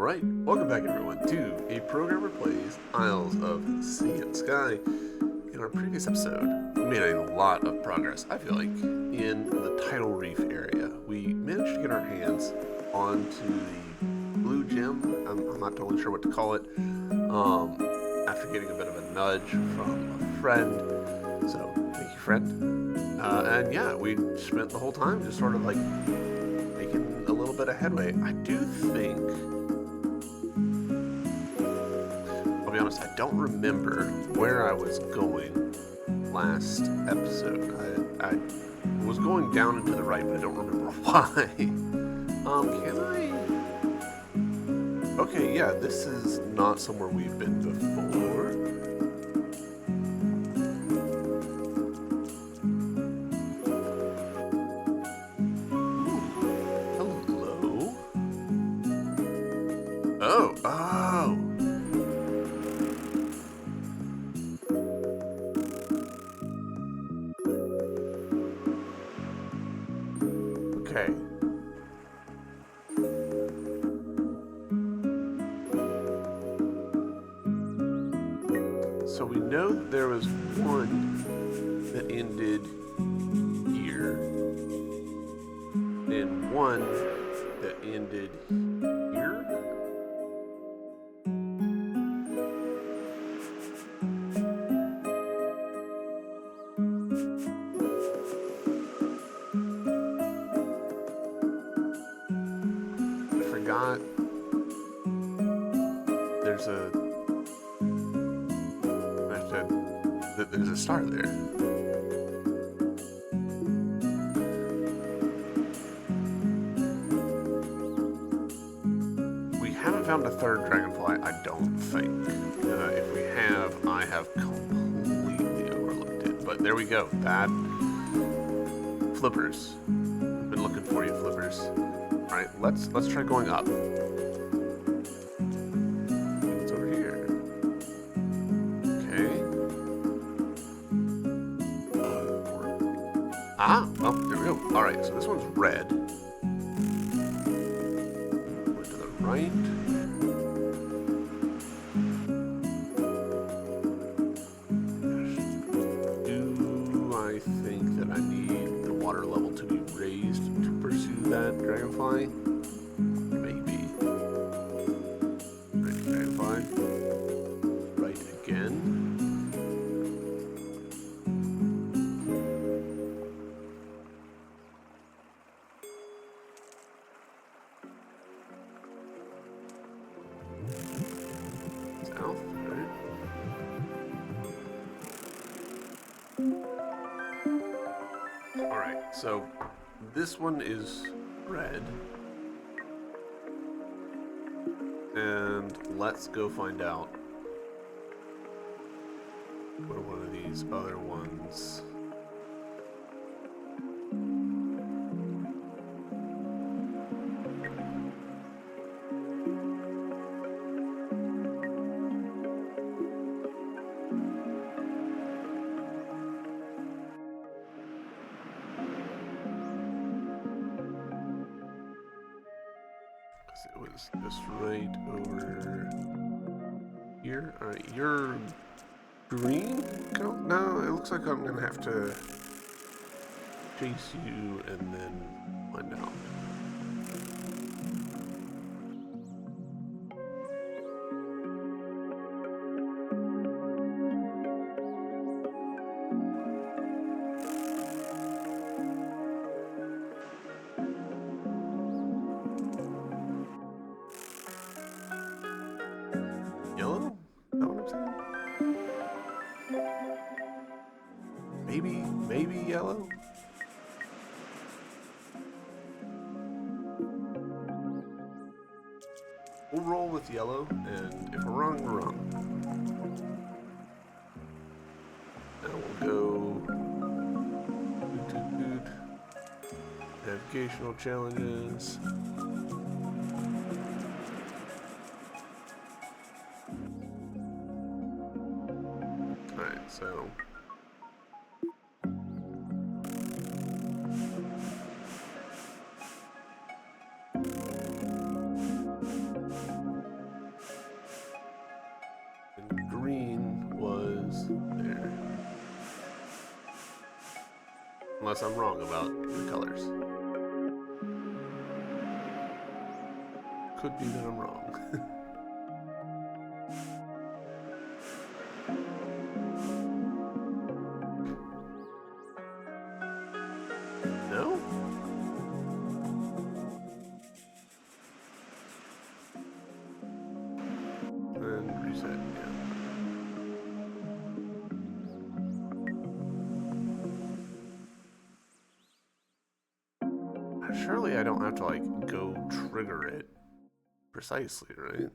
Alright, welcome back everyone to A Programmer Plays Isles of Sea and Sky. In our previous episode, we made a lot of progress, I feel like, in the Tidal Reef area. We managed to get our hands onto the blue gem, I'm not totally sure what to call it, after getting a bit of a nudge from a friend. So, thank you, friend. And yeah, we spent the whole time just sort of like making a little bit of headway. I do think, I'll be honest, I don't remember where I was going last episode. I was going down and to the right, but I don't remember why. Can I? Okay, yeah, this is not somewhere we've been before. Hello. Oh. Okay. So we know that there was one that ended here, and one that ended here. I forgot. There's a star there. We haven't found a third dragonfly, I don't think. If we have, I have completely overlooked it. But there we go. That flippers. I've been looking for you, flippers. All right, let's try going up. What's over here? Okay. Ah, well, there we go. All right, so this one's red. We're to the right. Do I think that I need the water level to be raised to pursue that dragonfly? Maybe. Right, dragonfly. Right again. South, right? Alright, so this one is red. And let's go find out where one of these other ones. It was just right over here. Alright, you're green? No, it looks like I'm gonna have to chase you and then find out. Yellow? Is that what I'm saying? Maybe yellow? We'll roll with yellow, and if we're wrong, we're wrong. Now we'll go navigational challenges. Alright, so unless I'm wrong about the colors. Could be that I'm wrong. No? And reset, yeah. Surely I don't have to, like, go trigger it precisely, right?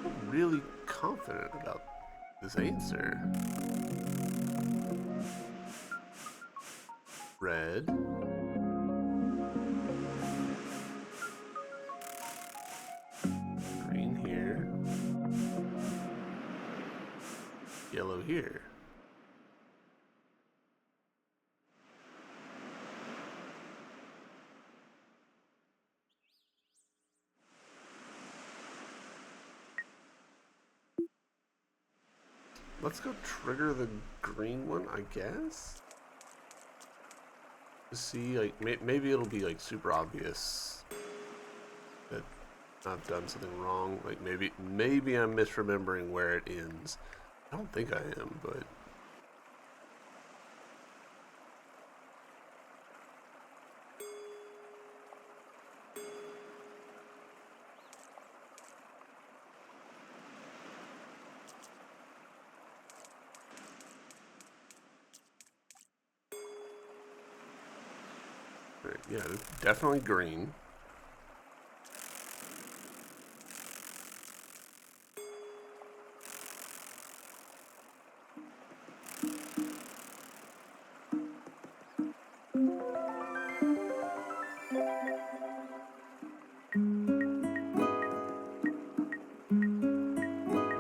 I'm really confident about this answer. Red. Green here. Yellow here. Let's go trigger the green one, I guess? To see, like, maybe it'll be, like, super obvious that I've done something wrong. Like, maybe I'm misremembering where it ends. I don't think I am, but... yeah, it's definitely green. Do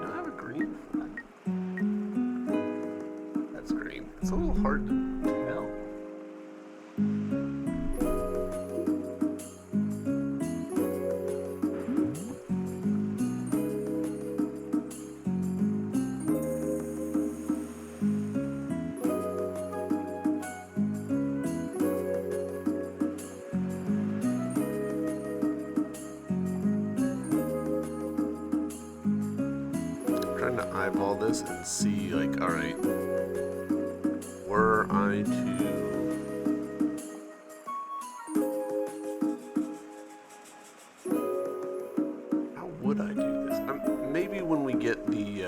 I have a green flag? That's green. It's a little hard to tell. Trying to eyeball this and see, like, alright, were I to... How would I do this? Maybe when we get the,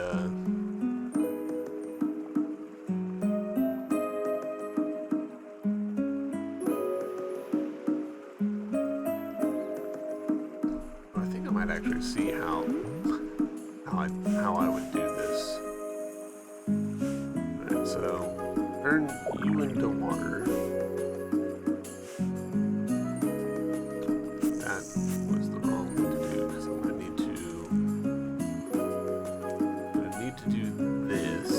I think I might actually see how I would do this. Alright, so turn you into water. That was the wrong thing to do because I'm gonna need to do this.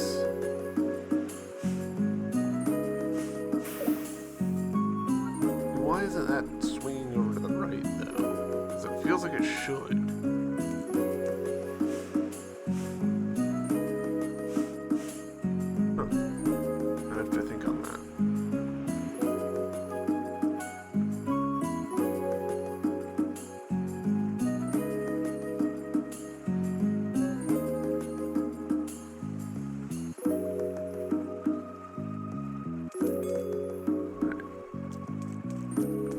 Why isn't that swinging over to the right though? Because it feels like it should.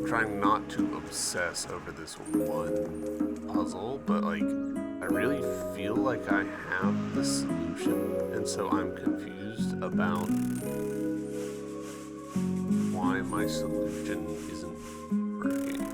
Trying not to obsess over this one puzzle, but like I really feel like I have the solution, and so I'm confused about why my solution isn't working.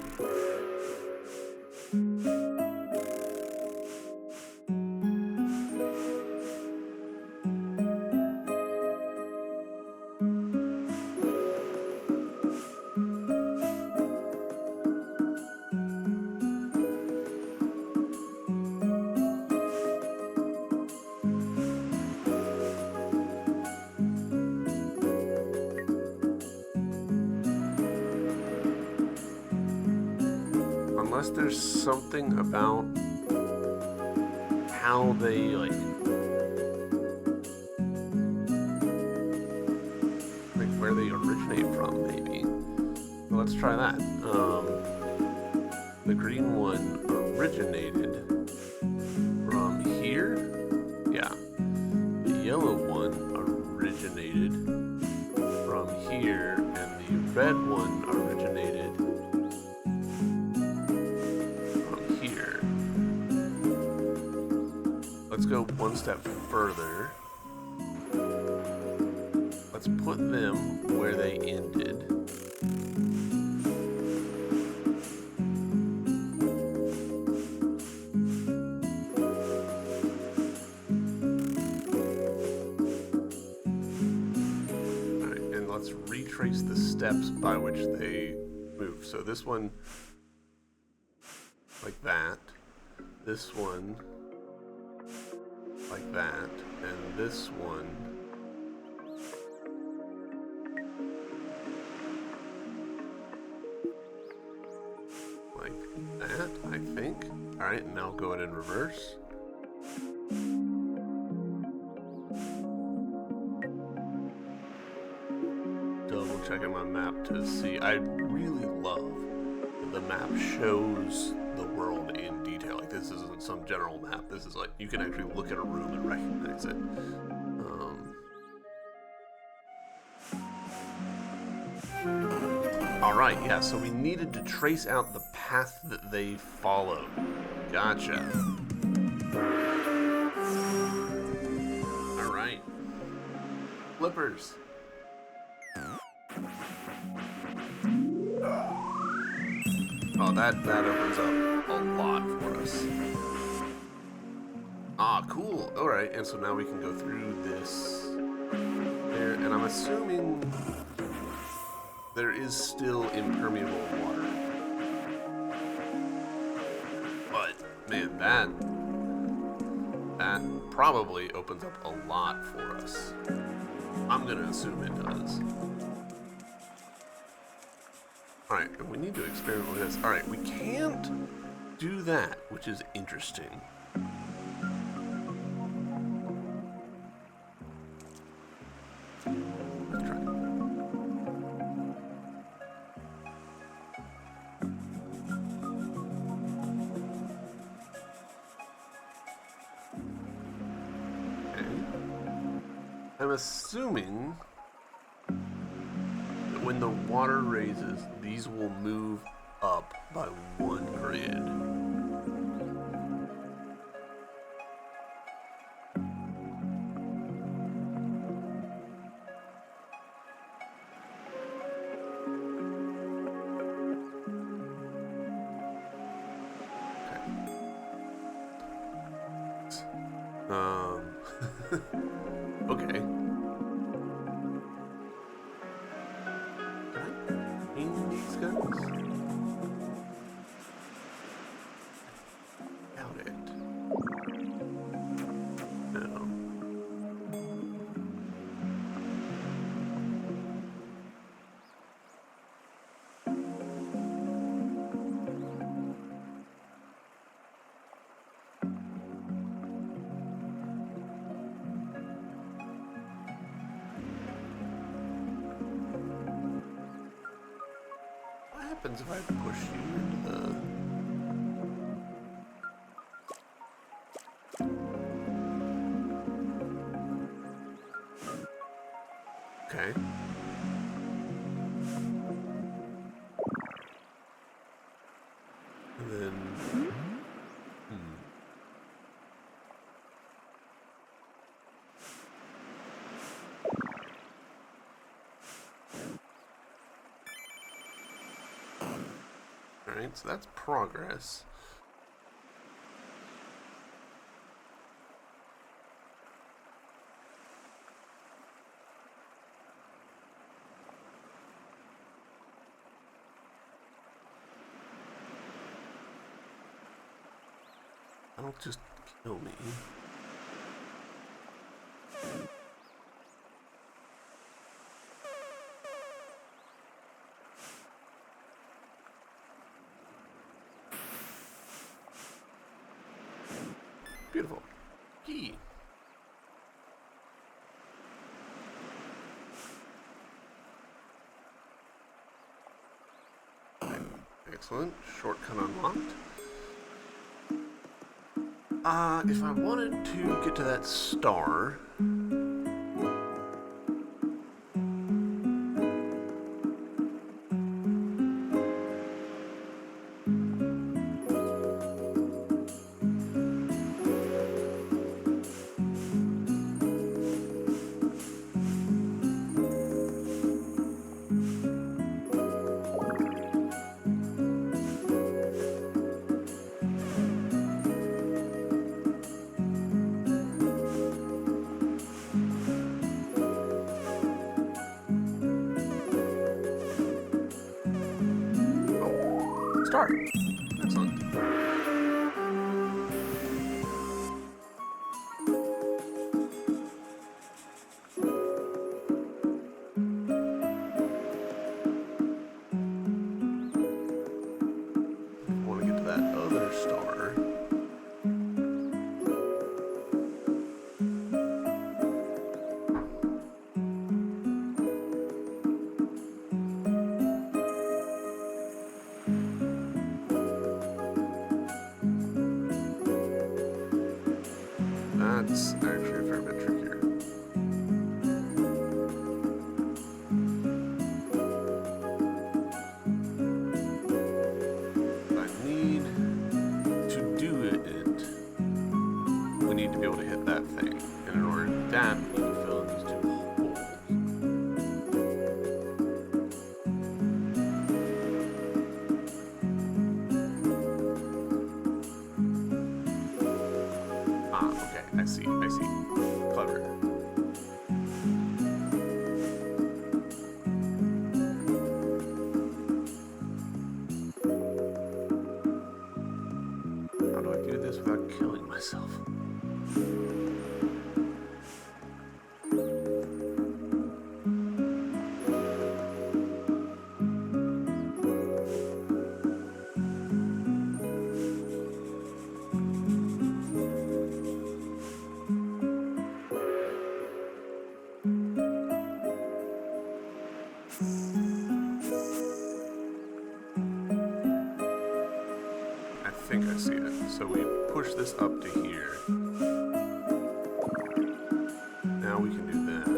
Unless there's something about how they like where they originate from, maybe. Well, let's try that. The green one originated from here. Yeah. The yellow one originated from here, and the red one originated from here. Let's go one step further. Let's put them where they ended. Let's retrace the steps by which they move. So this one, like that. This one, like that. And this one, like that, I think. All right, now go ahead and reverse. Double checking my map to see. I really love that the map shows the world in detail. Like, this isn't some general map. This is like, you can actually look at a room and recognize it. Alright, yeah, so we needed to trace out the path that they followed. Gotcha. Alright. Flippers. Oh, that opens up a lot for us. Ah, cool. Alright, and so now we can go through this there, and I'm assuming there is still impermeable water. But, man, that probably opens up a lot for us. I'm gonna assume it does. Alright, and we need to experiment with this. Alright, we can't do that, which is interesting. Let's try it. Okay. I'm assuming when the water raises, these will move up by one grid. Okay. Okay. These guys? Doubt it. No. What happens if I push you into the... Okay. And then... Alright, so that's progress. Don't just kill me. Beautiful. Excellent. Shortcut unlocked. If I wanted to get to that star... Star. Excellent. I want to get to that other star. That's actually a fair bit trickier. I need to do it. We need to be able to hit that thing. And in order to do that, we need to fill in these two holes. Okay. I see. Clever. How do I do this without killing myself? I think I see it. So we push this up to here. Now we can do that.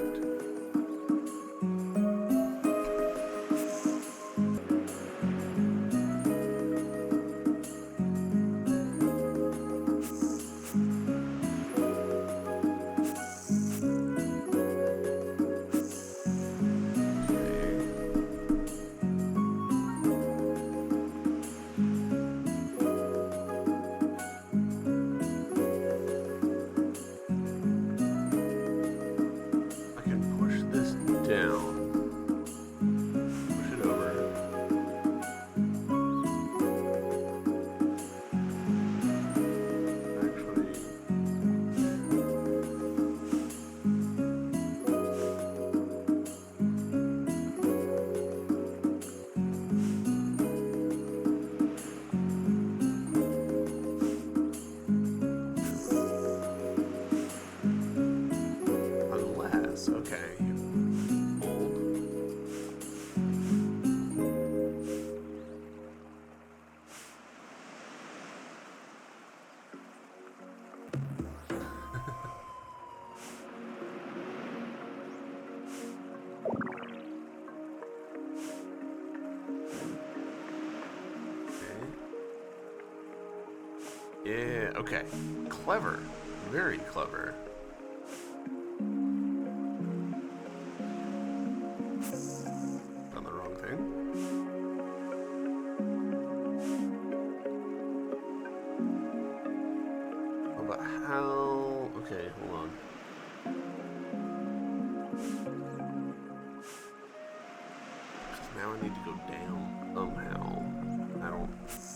Yeah, okay. Clever. Very clever. Done the wrong thing. Oh, but how... Okay, hold on. Now I need to go down somehow.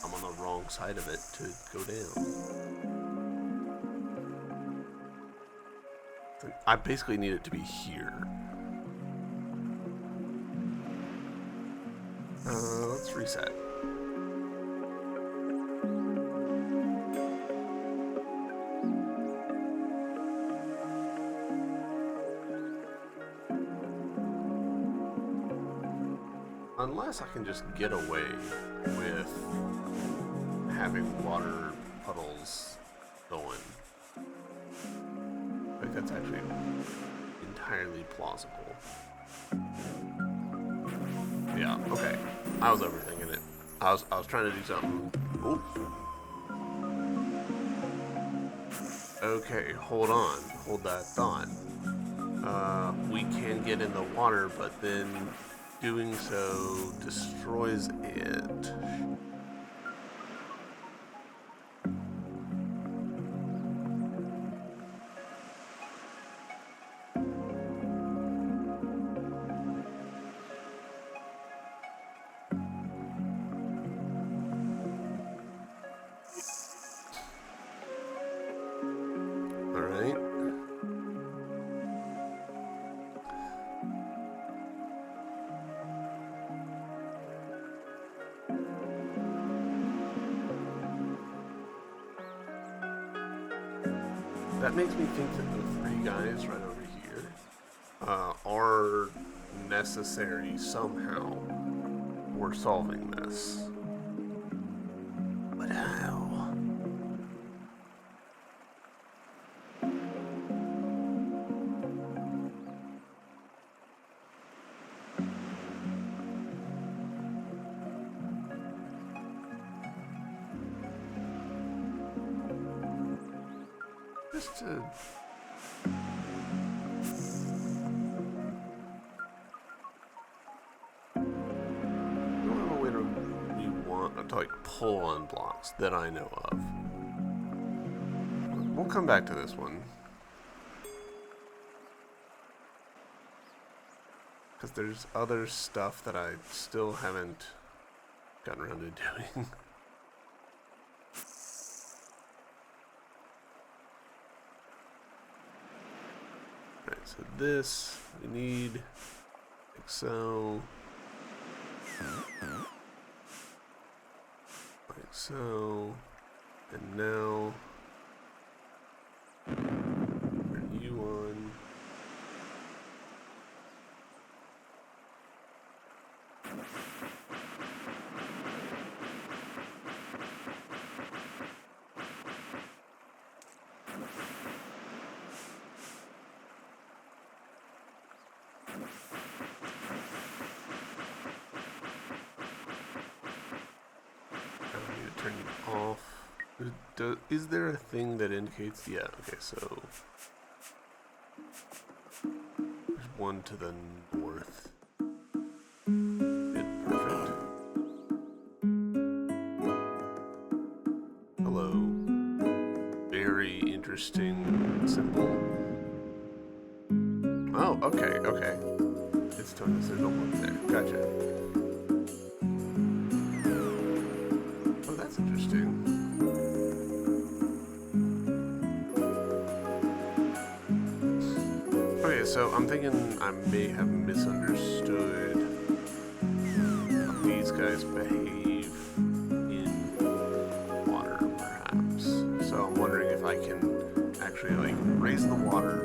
I'm on the wrong side of it to go down. I basically need it to be here. Let's reset. unless I can just get away with having water puddles going. I think that's actually entirely plausible. Yeah, okay. I was overthinking it. I was trying to do something. Oops. Okay, hold on. Hold that thought. We can get in the water, but then doing so destroys it. Alright. That makes me think that the three guys right over here are necessary somehow for solving this. But how? Just to... to like pull on blocks that I know of. We'll come back to this one. Because there's other stuff that I still haven't gotten around to doing. Alright, so this, we need like so. Like so, and now turn you on. Turn you off. Is there a thing that indicates? Yeah, okay, so there's one to the north. Good, perfect. Hello. Very interesting symbol. Oh, okay, okay. It's telling us there's no one there. Gotcha. Interesting. Okay, so I'm thinking I may have misunderstood how these guys behave in water, perhaps. So I'm wondering if I can actually like raise the water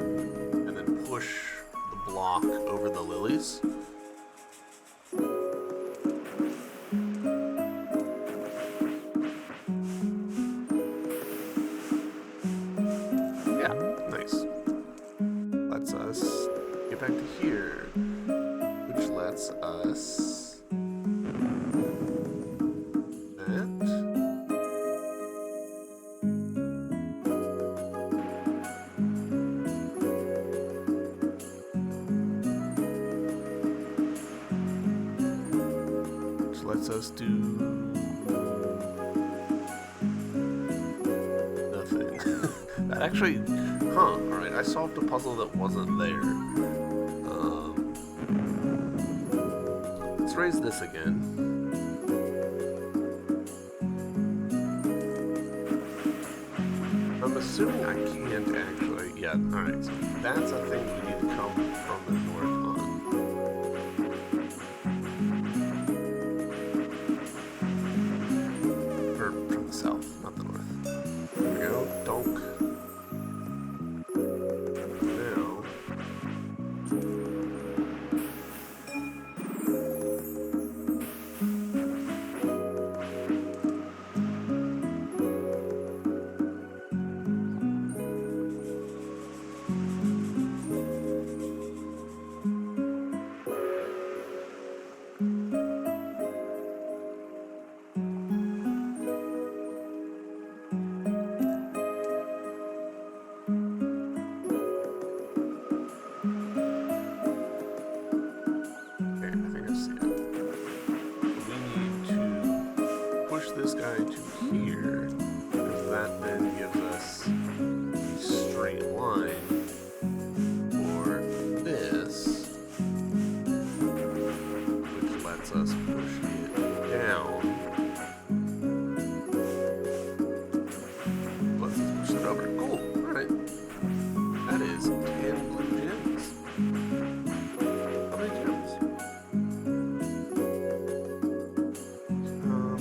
and then push the block over the lilies. Back to here, which lets us that. Which lets us do nothing. That actually, alright, I solved a puzzle that wasn't there. Let's raise this again. I'm assuming I can't actually. Yeah, alright, so that's a thing we need to come from the north on. Or from the south, not the north. There we go, donk. Now. see it. We need to push this guy to here, because that then gives us a straight line for this, which lets us push it down. Let's push it over. Cool. Alright. That is 10 blue gems. How many gems?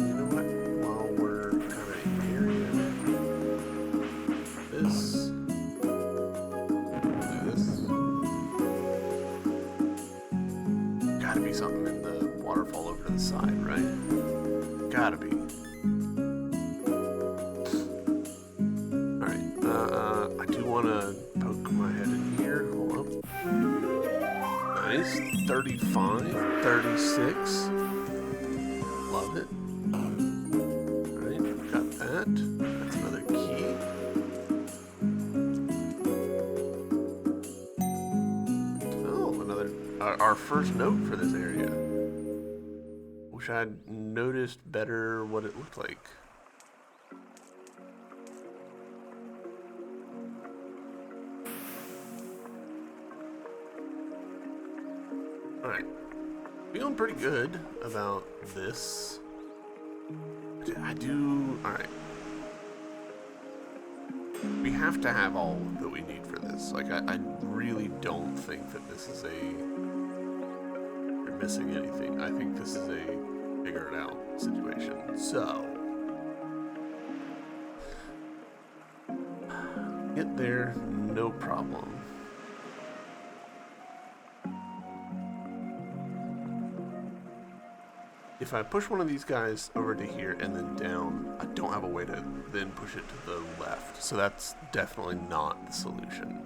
You know what? While we're kind of in area, this. Gotta be something in the waterfall over to the side, right? Gotta be. Alright, I do want to poke my head in here. Hold up. Nice. 35, 36. Love it. Alright, got that. That's another key. Oh, another. Our first note for this area. Wish I'd noticed better what it looked like. Alright. Feeling pretty good about this. I do. Alright. We have to have all that we need for this. Like, I really don't think that this is you're missing anything. I think this is a figure it out situation. So, get there, no problem. If I push one of these guys over to here and then down, I don't have a way to then push it to the left. So that's definitely not the solution.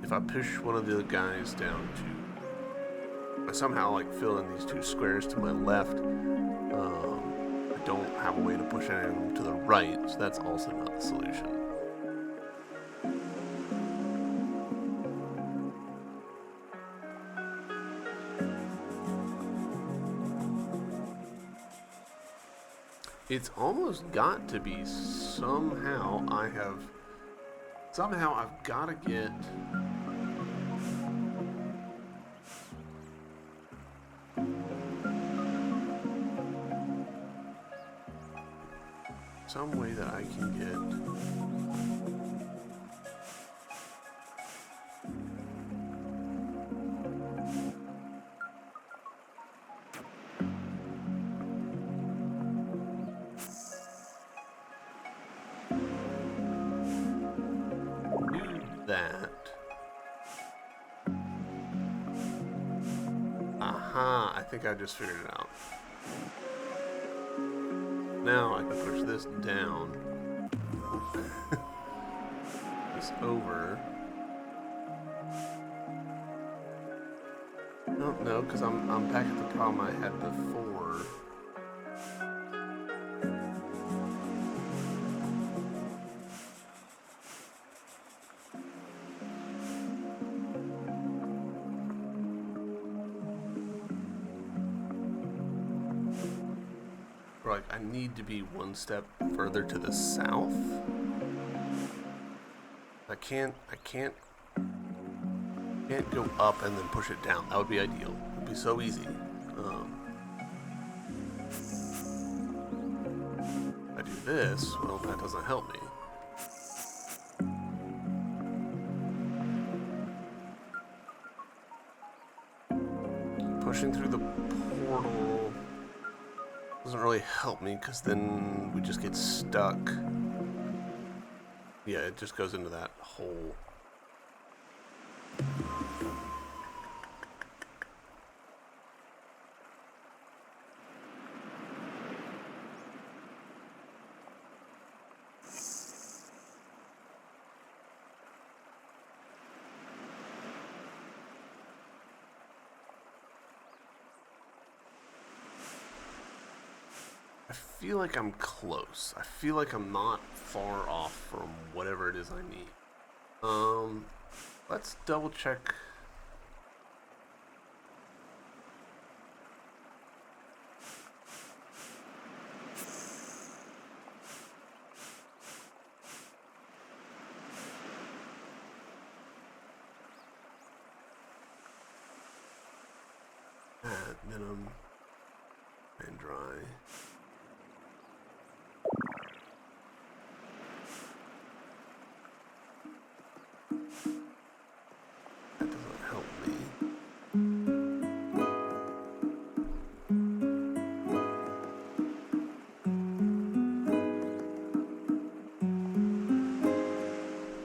If I push one of the guys down to, I somehow like fill in these two squares to my left, I don't have a way to push any of them to the right, so that's also not the solution. It's almost got to be somehow I've got to get some way that I can get that. Aha, I think I just figured it out. Now I can push this down. This over. No, because I'm back at the problem I had before. Like, I need to be one step further to the south. I can't go up and then push it down. That would be ideal. It would be so easy. If I do this, well, that doesn't help me. Pushing through the portal doesn't really help me, because then we just get stuck. Yeah, it just goes into that hole. I feel like I'm close. I feel like I'm not far off from whatever it is I need. Let's double check. Hat, Venom, and Dry. That doesn't help me.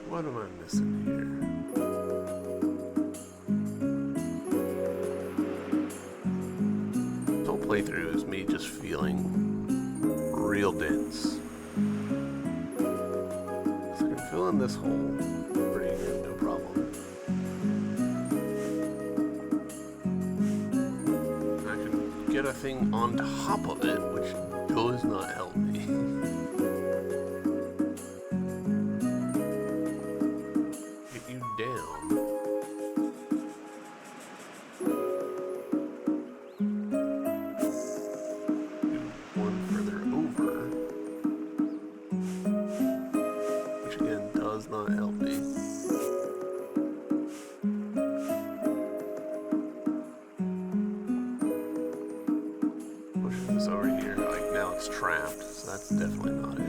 What am I missing here? This whole playthrough is me just feeling real dense. So I can fill in this hole pretty good, no problem. And I can get a thing on top of it, which does not help me. Get you down. Not help me. Pushing this over here, like now it's trapped, so that's definitely not it.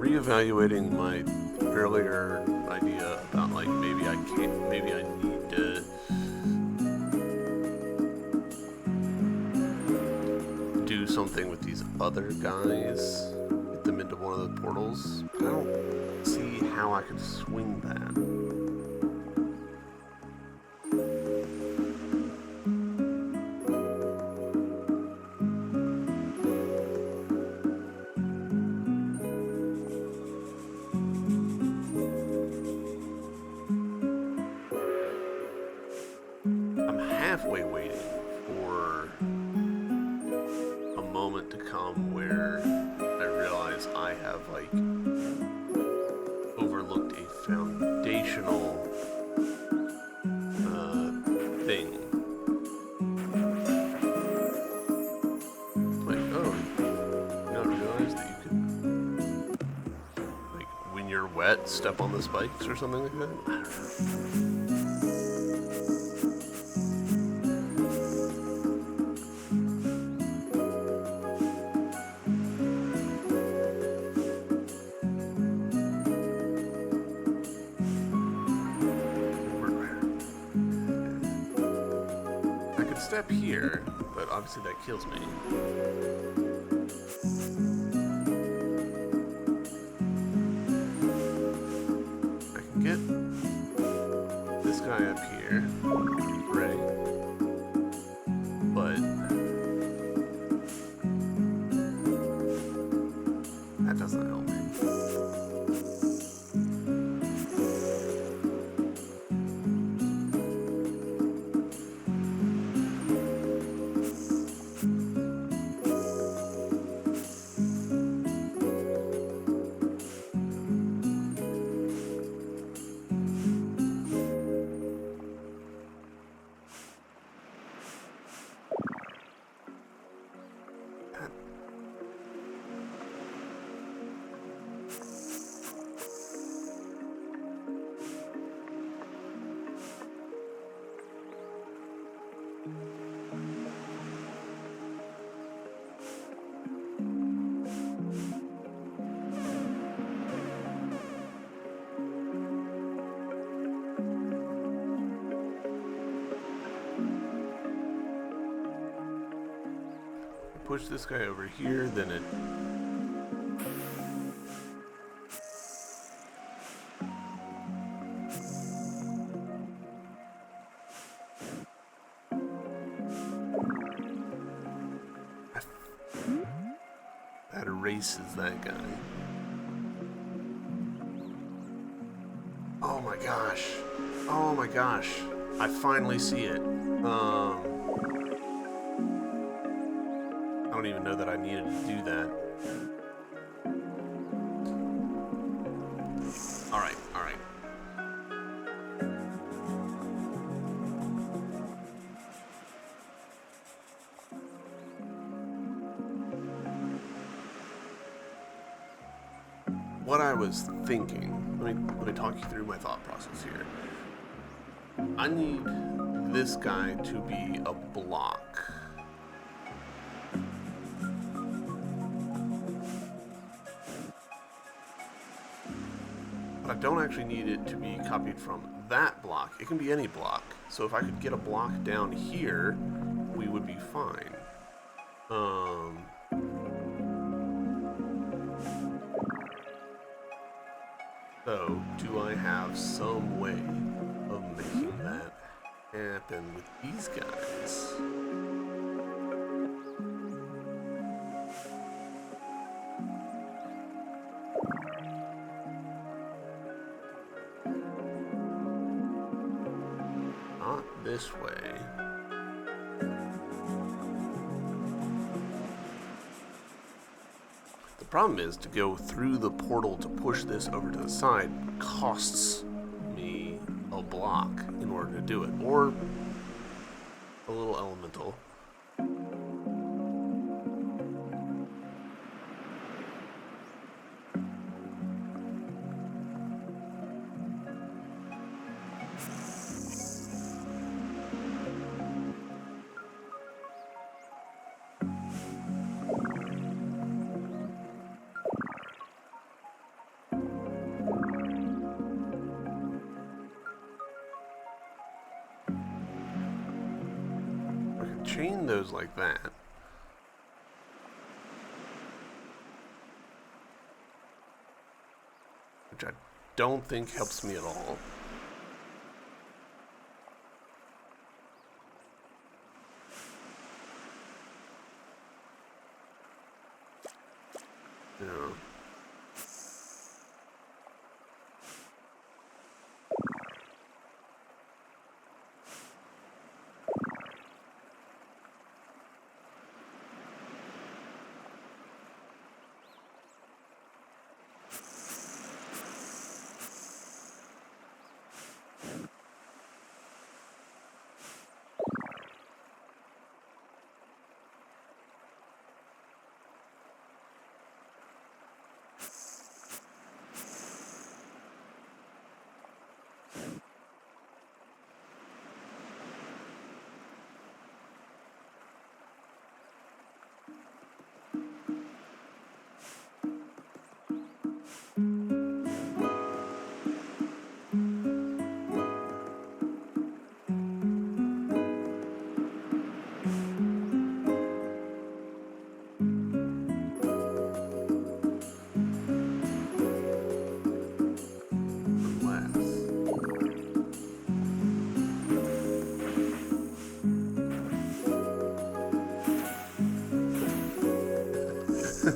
Reevaluating my earlier idea about like maybe I need to do something with these other guys, get them into one of the portals. I don't see how I could swing that. Halfway waiting for a moment to come where I realize I have like overlooked a foundational thing. Like, oh, you don't realize that you can, like, when you're wet, step on the spikes or something like that? I don't know. Step here, but obviously that kills me. I can get this guy up here, right? But that doesn't help me. Push this guy over here, then it... That erases that guy. Oh my gosh. Oh my gosh. I finally see it. don't even know that I needed to do that. Alright, alright. What I was thinking, let me talk you through my thought process here. I need this guy to be a block. But I don't actually need it to be copied from that block. It can be any block. So if I could get a block down here, we would be fine. So, do I have some way of making that happen with these guys? Not this way. The problem is, to go through the portal to push this over to the side costs me a block in order to do it, or a little elemental. Chain those like that. Which I don't think helps me at all. Yeah.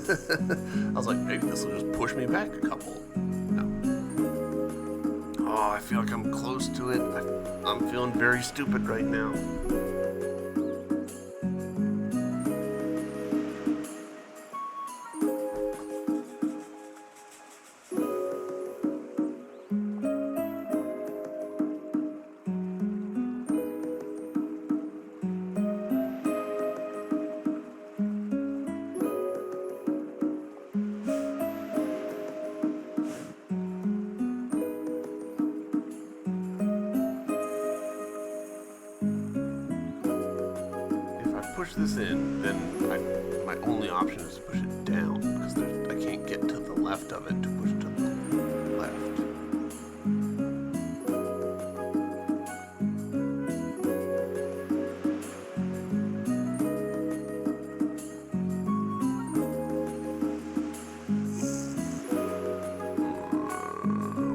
I was like, maybe this will just push me back a couple. No. Oh, I feel like I'm close to it. I'm feeling very stupid right now. Push this in, then my only option is to push it down, because I can't get to the left of it to push to the left.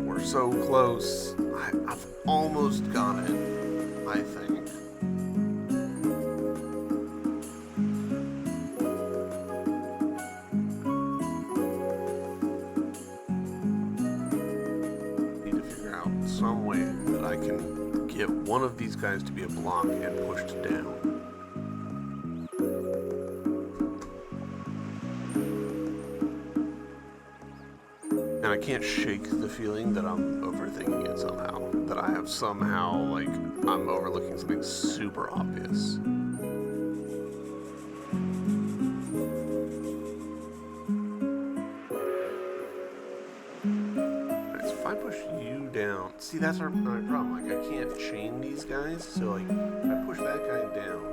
We're so close. I've almost got it, I think. Some way that I can get one of these guys to be a block and pushed down. can't shake the feeling that I'm overthinking it somehow. That I have somehow, like, I'm overlooking something super obvious. Alright, so if I push you down... See, that's my problem. Like, I can't chain these guys, so, like, if I push that guy down...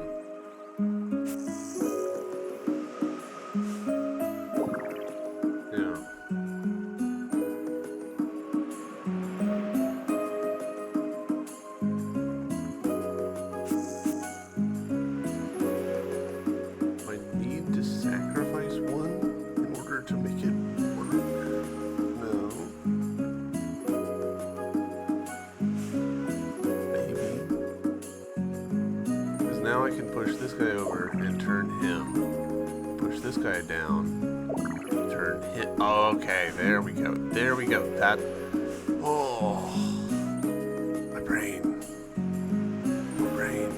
Now I can push this guy over and turn him. Push this guy down. Turn him. Oh, okay, there we go. There we go. That. Oh. My brain. My brain.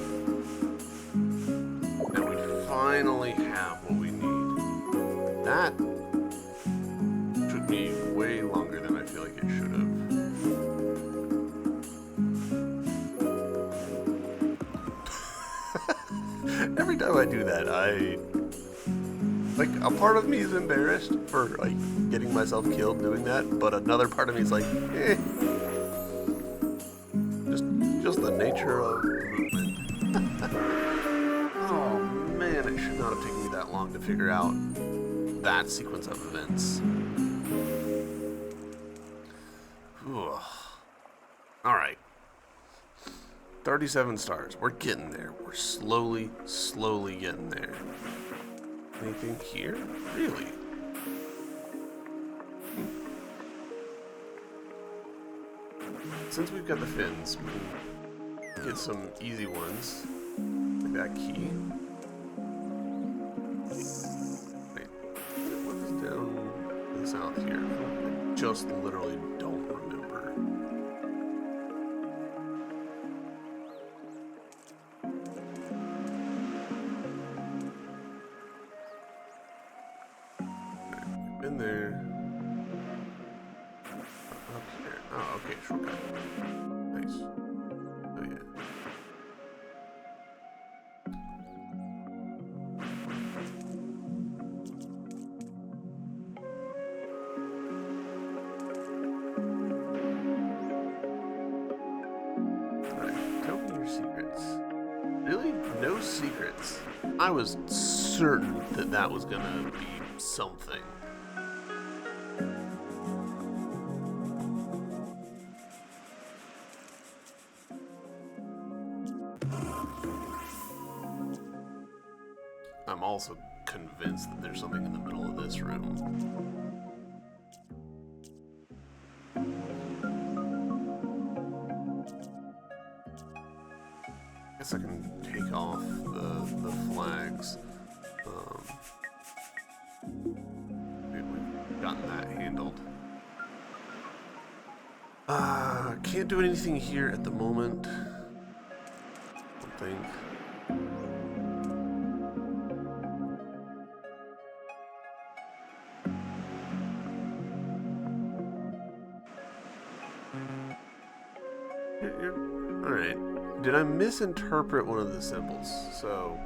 And we finally have what we need. That took me way longer than I feel like it should have. Every time I do that, like, a part of me is embarrassed for, like, getting myself killed doing that, but another part of me is like, eh. Just the nature of movement. Oh, man, it should not have taken me that long to figure out that sequence of events. Alright. 37 stars. We're getting there. We're slowly getting there. Anything here? Really? Since we've got the fins, we can get some easy ones. Like that key. Wait, what is down south here? I just literally don't remember. In there. Up here. Oh, okay, shortcut. Nice. Oh, yeah. Alright, tell me your secrets. Really? No secrets. I was certain that that was gonna be something. I'm also convinced that there's something in the middle of this room. I guess I can take off the flags. We've gotten that handled. Can't do anything here at the moment. I don't think. Alright. Did I misinterpret one of the symbols? So...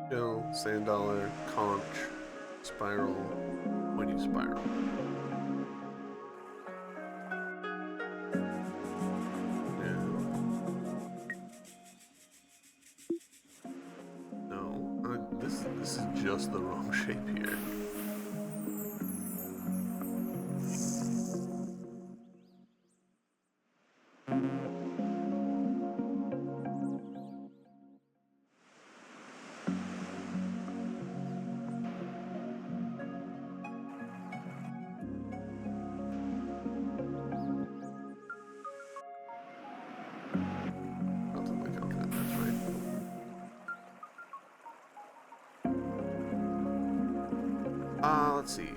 Bill, sand dollar, conch, spiral, pointy spiral. Yeah. No, this is just the wrong shape here. Let's see.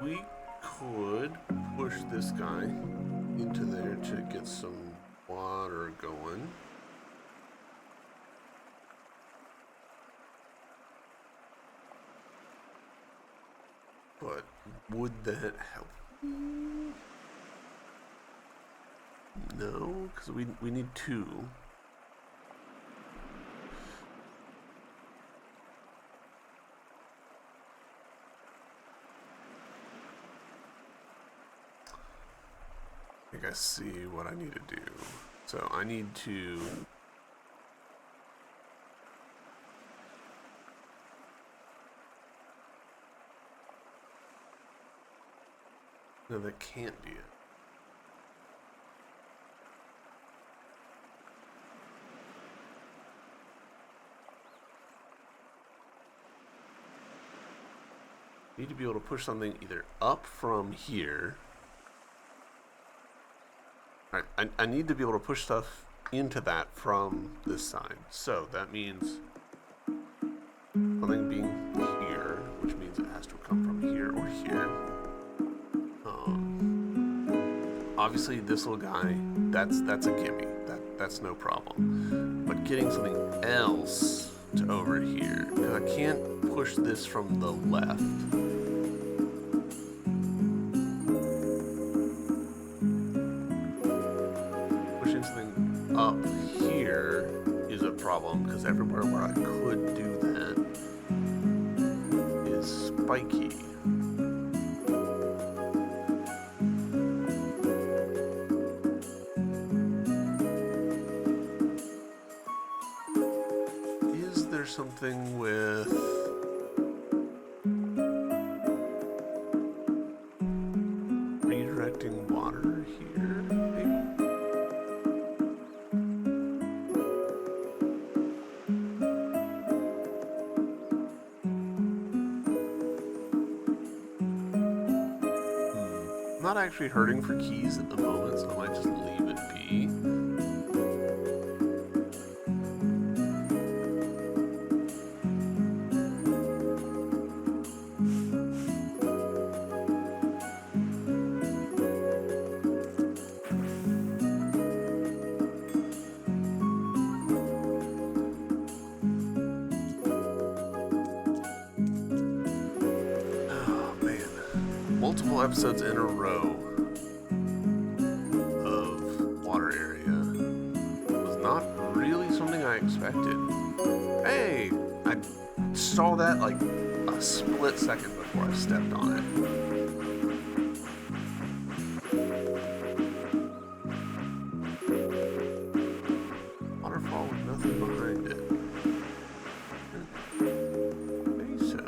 We could push this guy into there to get some water going. But Would that help? No, because we need two. I think I see what I need to do. So I need to... No, that can't be it. Need to be able to push something either up from here. Alright, I need to be able to push stuff into that from this side. So that means something being here, which means it has to come from here or here. Obviously this little guy, that's a gimme. That's no problem. But getting something else to over here, because I can't push this from the left. Pushing something up here is a problem, because everywhere where I could do that is spiky. Something with redirecting water here, maybe? I'm not actually hurting for keys at the moment, so I might just leave it be. Multiple episodes in a row of water area was not really something I expected. Hey, I saw that like a split second before I stepped on it. Waterfall with nothing behind it. Maybe so.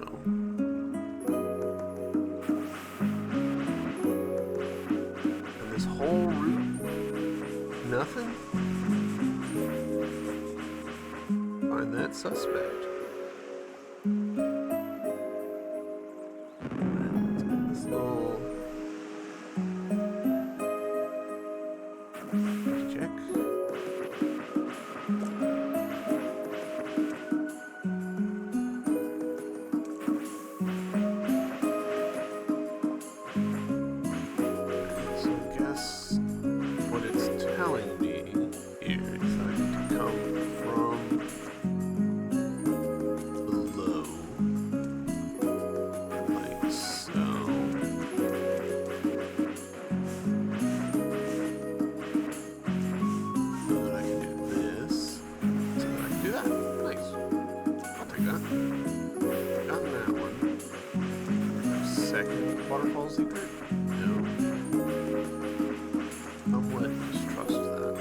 Whole route? Nothing? Find that suspect. This little check. Waterfall secret? No. Somewhat distrust that.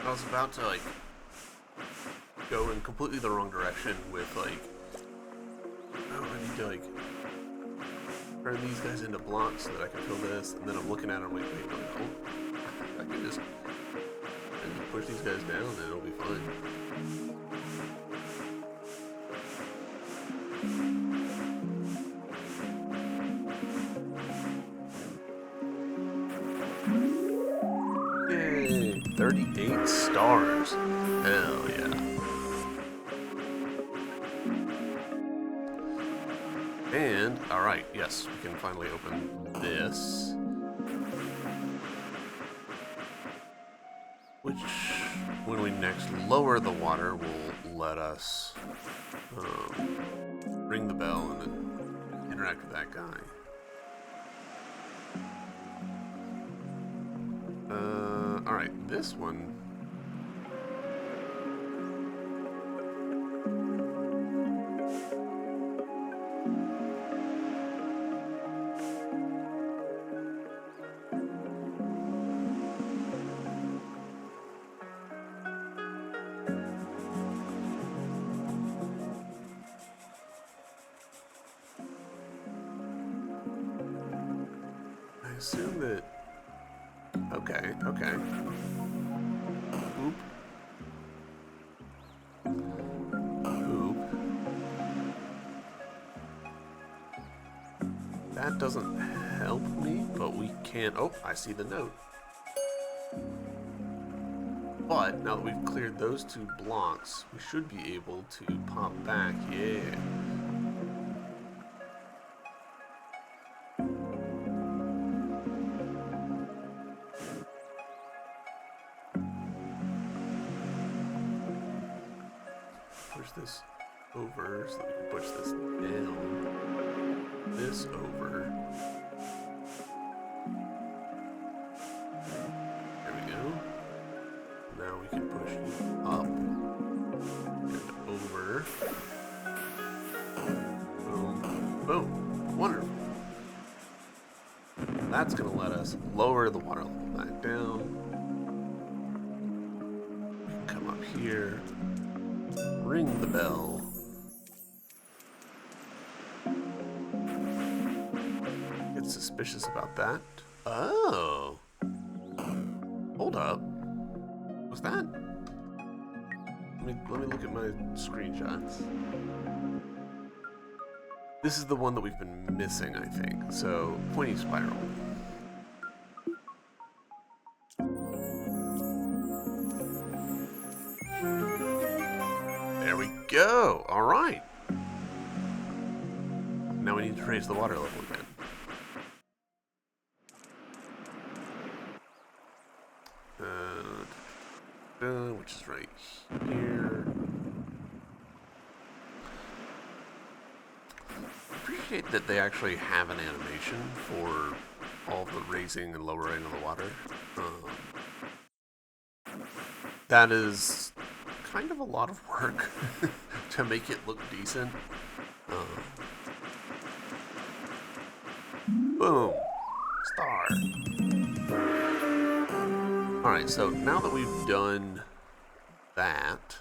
I was about to like go in completely the wrong direction with like, oh, I need to like turn these guys into blocks so that I can fill this, and then I'm looking at them like, wait, no, I can just push these guys down and it'll be fine. 38 stars. Hell yeah. And, alright, yes, we can finally open this. Which, when we next lower the water, will let us ring the bell and then interact with that guy. Alright, this one. I assume that. Okay. Oop. That doesn't help me, but we can. Oh, I see the note. But now that we've cleared those two blocks, we should be able to pop back. Yeah. Push this over so that we can push this down. This over. There we go. Now we can push you up and over. Boom. Boom. Wonderful. That's going to let us lower the water level back down. We can come up here. Ring the bell. Get suspicious about that. Oh. Hold up. What's that? Let me look at my screenshots. This is the one that we've been missing, I think. So, pointy spiral. There we go. All right. Now we need to raise the water level again. Which is right here. Appreciate that they actually have an animation for all the raising and lowering of the water. That is kind of a lot of work to make it look decent. Boom. Star. Alright, so now that we've done that,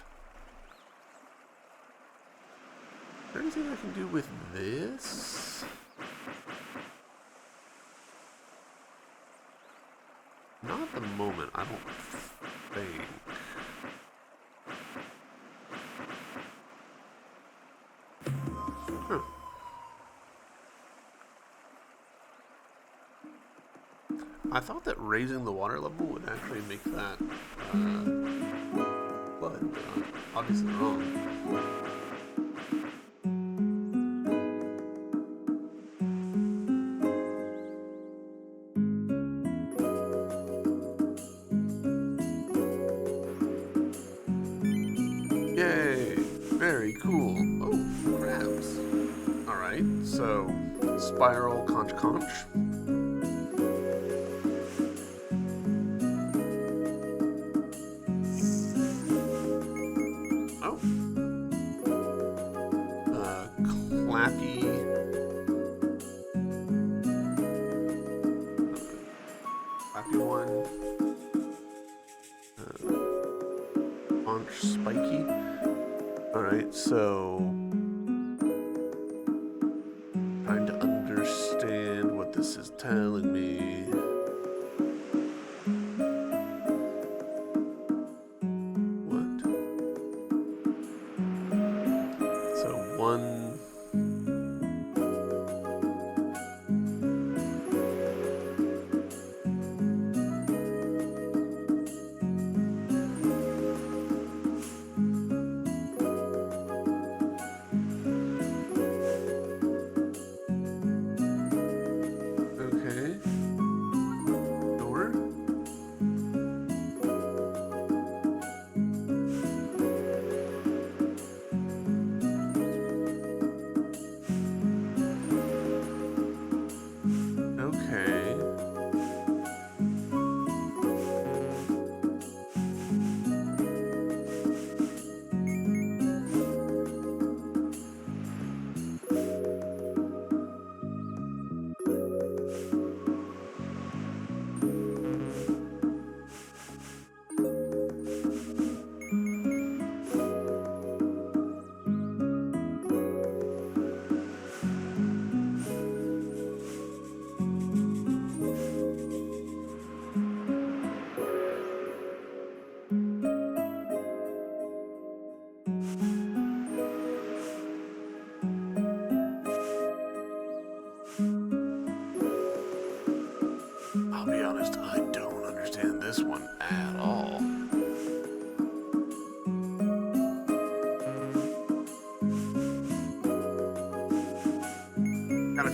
is there anything I can do with this? Not at the moment, I don't think. Huh. I thought that raising the water level would actually make that flood, but I'm obviously wrong. Yay! Very cool. Oh, crabs. Alright, so spiral conch. Clappy one. Conch spiky. Alright, so trying to understand what this is telling me. What? So one.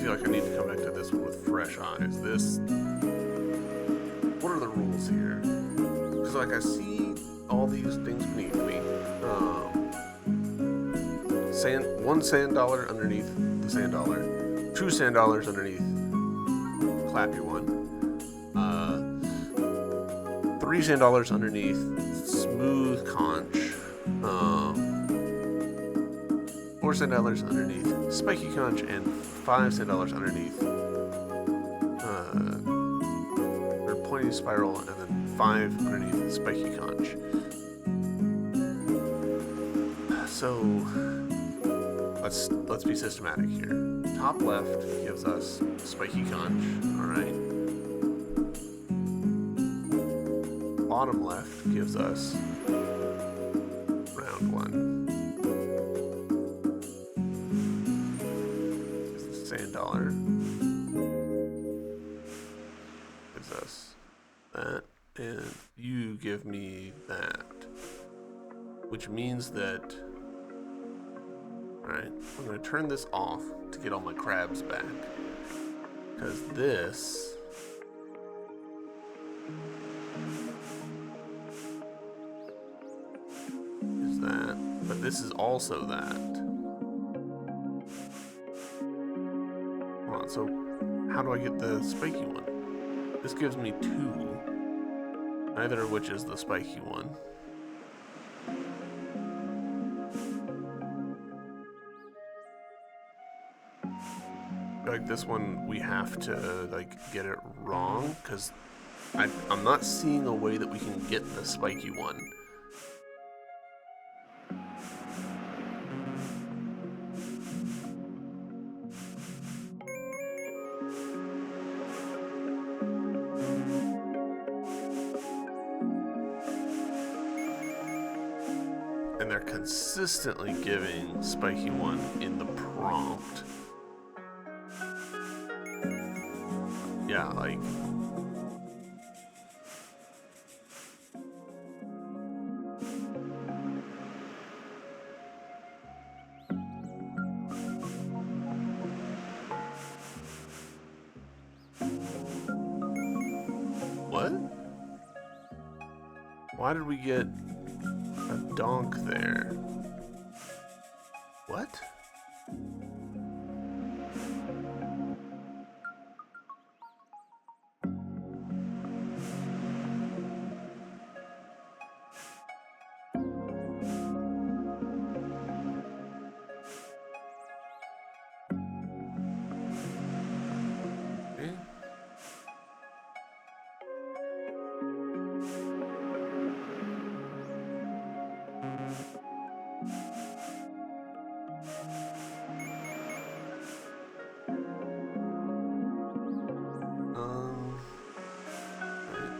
feel like I need to come back to this one with fresh eyes. What are the rules here? Because like I see all these things beneath me. One sand dollar underneath the sand dollar, two sand dollars underneath Clappy One, three sand dollars underneath Smooth Conch, four sand dollars underneath Spiky Conch, and five sand dollars underneath or Pointy Spiral, and then five underneath Spiky Conch. So let's be systematic here. Top left gives us Spiky Conch, alright. Bottom left gives us round one. Gives us sand dollar. Gives us that. And you give me that. Which means that... Alright, I'm going to turn this off to get all my crabs back. Because this... is that. But this is also that. Hold on, so how do I get the spiky one? This gives me two. Neither of which is the spiky one. Like this one, we have to like get it wrong because I'm not seeing a way that we can get the spiky one. And they're consistently giving spiky one in the prompt. Yeah, like... What? Why did we get a donk there? What?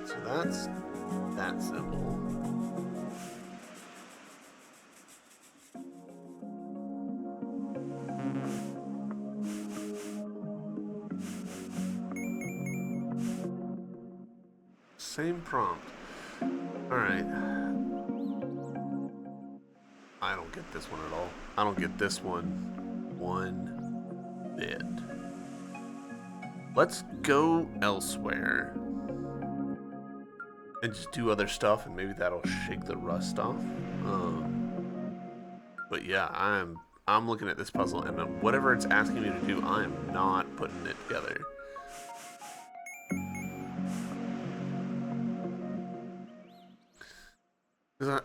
So that's that symbol. Same prompt. Alright. I don't get this one at all. I don't get this one bit. Let's go elsewhere and just do other stuff, and maybe that'll shake the rust off. But yeah, I'm looking at this puzzle, and whatever it's asking me to do, I am not putting it together.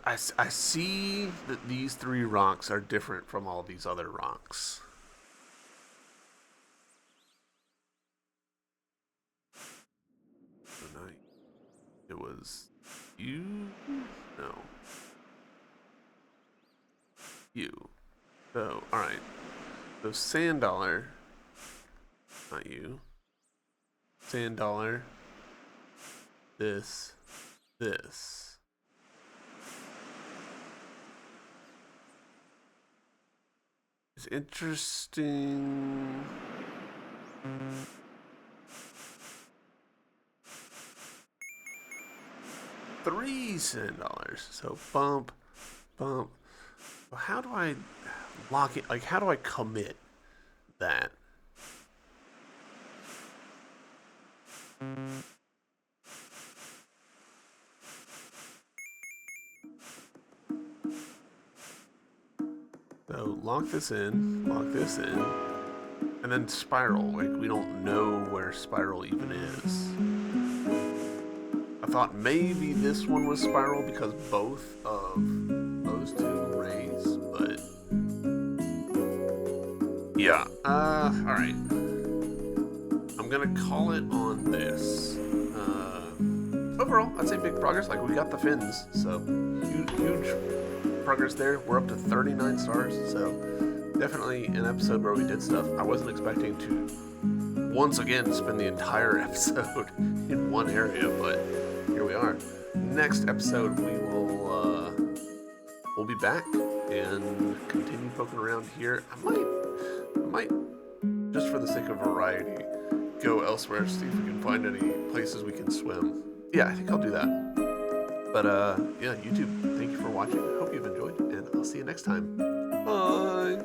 I see that these three rocks are different from all these other rocks. Tonight. It was you? No. You. So, alright. So sand dollar. Not you. Sand dollar. This. It's interesting. $3 So bump. Well, how do I lock it? Like, how do I commit that? So lock this in, and then spiral. Like, we don't know where spiral even is. I thought maybe this one was spiral because both of those two rays, but yeah. Alright. I'm gonna call it on this. Overall, I'd say big progress. Like, we got the fins, so huge progress there. We're up to 39 stars, so definitely an episode where we did stuff. I wasn't expecting to once again spend the entire episode in one area, but here we are. Next episode, we'll be back and continue poking around here. I might just for the sake of variety, go elsewhere, see if we can find any places we can swim. Yeah, I think I'll do that. But yeah, YouTube, thank you for watching. I hope you've enjoyed, and I'll see you next time. Bye!